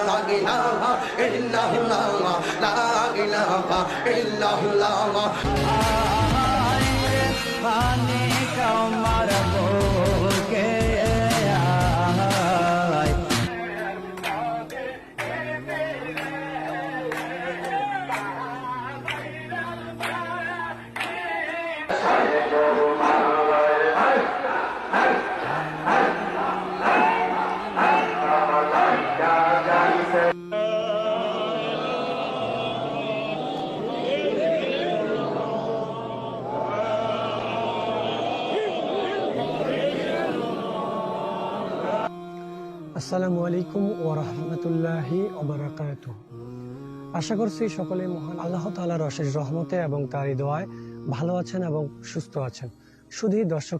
লা ইলাহা ইল্লাল্লাহ লা ইলাহা ইল্লাল্লাহ পানি কামার বুকে আয় আসসালামু আলাইকুম ওয়া রাহমাতুল্লাহি ওয়া বারাকাতুহু। আশা করছি সকলে মহান আল্লাহ তাআলার অশেষ রহমতে এবং তারই দোয়ায় ভালো আছেন এবং সুস্থ আছেন। শুধু দর্শক